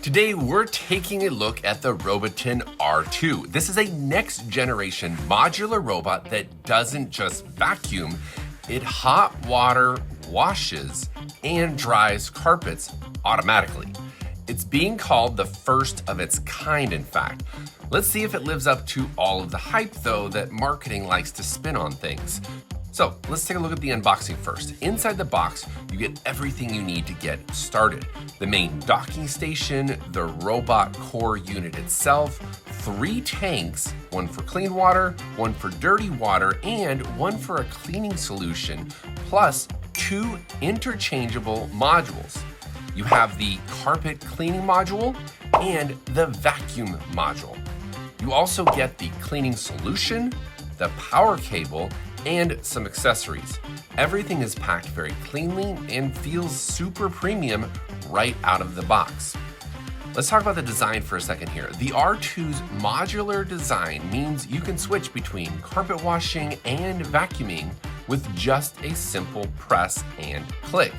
Today, we're taking a look at the Robotin R2. This is a next generation modular robot that doesn't just vacuum, it hot water washes and dries carpets automatically. It's being called the first of its kind, in fact. Let's see if it lives up to all of the hype, though, that marketing likes to spin on things. So let's take a look at the unboxing first. Inside the box, you get everything you need to get started. The main docking station, the robot core unit itself, 3 tanks, one for clean water, one for dirty water, and one for a cleaning solution, plus 2 interchangeable modules. You have the carpet cleaning module and the vacuum module. You also get the cleaning solution, the power cable, and some accessories. Everything is packed very cleanly and feels super premium right out of the box. Let's talk about the design for a second here. The R2's modular design means you can switch between carpet washing and vacuuming with just a simple press and click.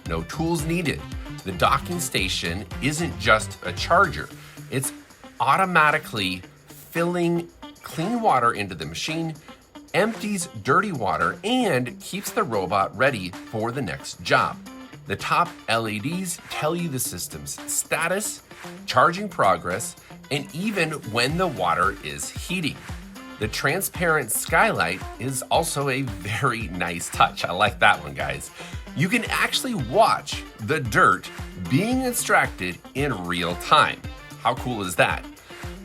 No tools needed. The docking station isn't just a charger. It's automatically filling clean water into the machine, empties dirty water, and keeps the robot ready for the next job. The top LEDs tell you the system's status, charging progress, and even when the water is heating. The transparent skylight is also a very nice touch. I like that one, guys. You can actually watch the dirt being extracted in real time. How cool is that?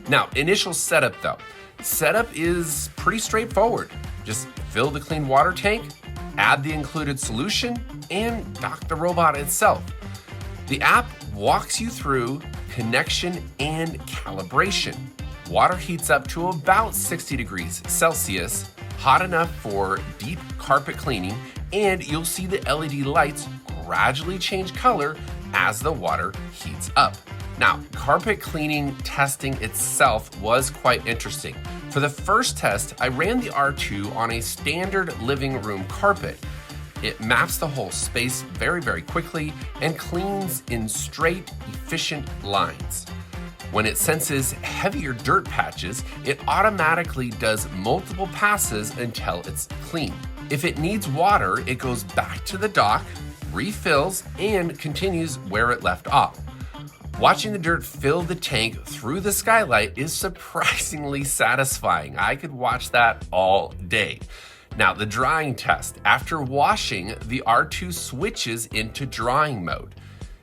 Now, initial setup though. Setup is pretty straightforward. Just fill the clean water tank, add the included solution, and dock the robot itself. The app walks you through connection and calibration. Water heats up to about 60 degrees Celsius, hot enough for deep carpet cleaning, and you'll see the LED lights gradually change color as the water heats up. Now, carpet cleaning testing itself was quite interesting. For the first test, I ran the R2 on a standard living room carpet. It maps the whole space very quickly and cleans in straight, efficient lines. When it senses heavier dirt patches, it automatically does multiple passes until it's clean. If it needs water, it goes back to the dock, refills, and continues where it left off. Watching the dirt fill the tank through the skylight is surprisingly satisfying. I could watch that all day. Now, the drying test. After washing, the R2 switches into drying mode.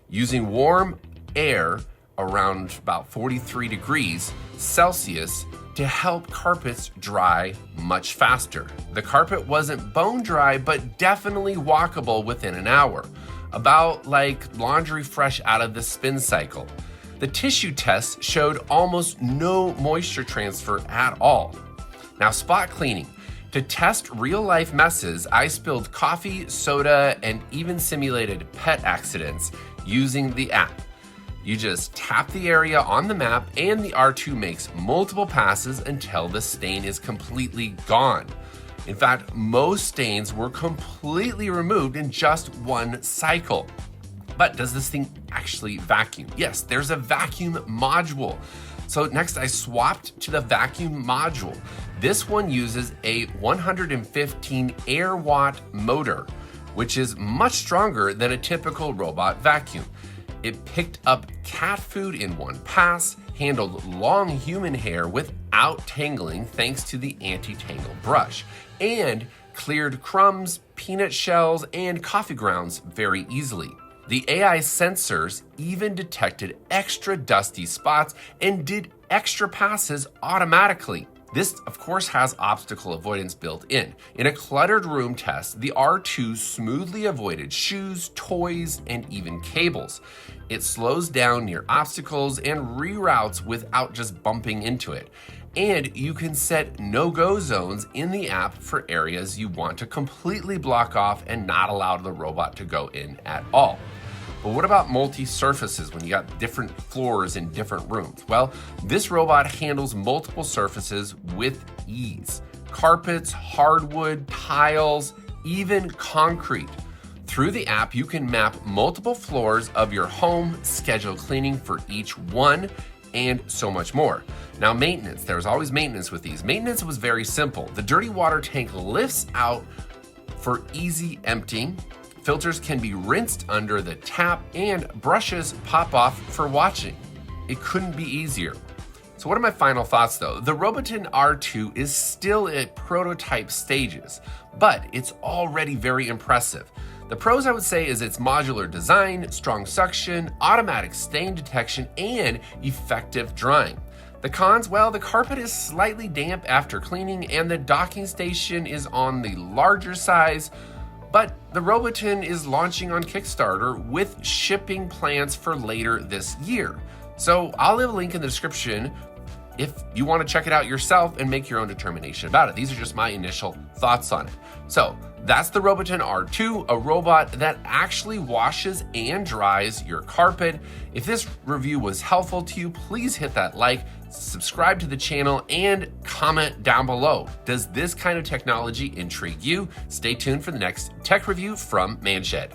Using warm air around about 43 degrees Celsius to help carpets dry much faster. The carpet wasn't bone dry, but definitely walkable within an hour. About like laundry fresh out of the spin cycle. The tissue test showed almost no moisture transfer at all. Now, spot cleaning. To test real life messes, I spilled coffee, soda, and even simulated pet accidents using the app. You just tap the area on the map and the R2 makes multiple passes until the stain is completely gone. In fact, most stains were completely removed in just one cycle. But does this thing actually vacuum? Yes, there's a vacuum module. So next I swapped to the vacuum module. This one uses a 115 AirWatt motor, which is much stronger than a typical robot vacuum. It picked up cat food in one pass, handled long human hair without tangling thanks to the anti-tangle brush, and cleared crumbs, peanut shells, and coffee grounds very easily. The AI sensors even detected extra dusty spots and did extra passes automatically. This, of course, has obstacle avoidance built in. In a cluttered room test, the R2 smoothly avoided shoes, toys, and even cables. It slows down near obstacles and reroutes without just bumping into it. And you can set no-go zones in the app for areas you want to completely block off and not allow the robot to go in at all. But what about multi-surfaces when you got different floors in different rooms? Well, this robot handles multiple surfaces with ease. Carpets, hardwood, tiles, even concrete. Through the app, you can map multiple floors of your home, schedule cleaning for each one, and so much more. Now, maintenance, there's always maintenance with these. Maintenance was very simple. The dirty water tank lifts out for easy emptying. Filters can be rinsed under the tap, and brushes pop off for washing. It couldn't be easier. So what are my final thoughts though? The Robotin R2 is still at prototype stages, but it's already very impressive. The pros I would say is its modular design, strong suction, automatic stain detection, and effective drying. The cons, well, the carpet is slightly damp after cleaning and the docking station is on the larger size, but the Robotin is launching on Kickstarter with shipping plans for later this year. So I'll leave a link in the description if you want to check it out yourself and make your own determination about it. These are just my initial thoughts on it. So that's the Robotin R2, a robot that actually washes and dries your carpet. If this review was helpful to you, please hit that like, subscribe to the channel, and comment down below. Does this kind of technology intrigue you? Stay tuned for the next tech review from ManShed.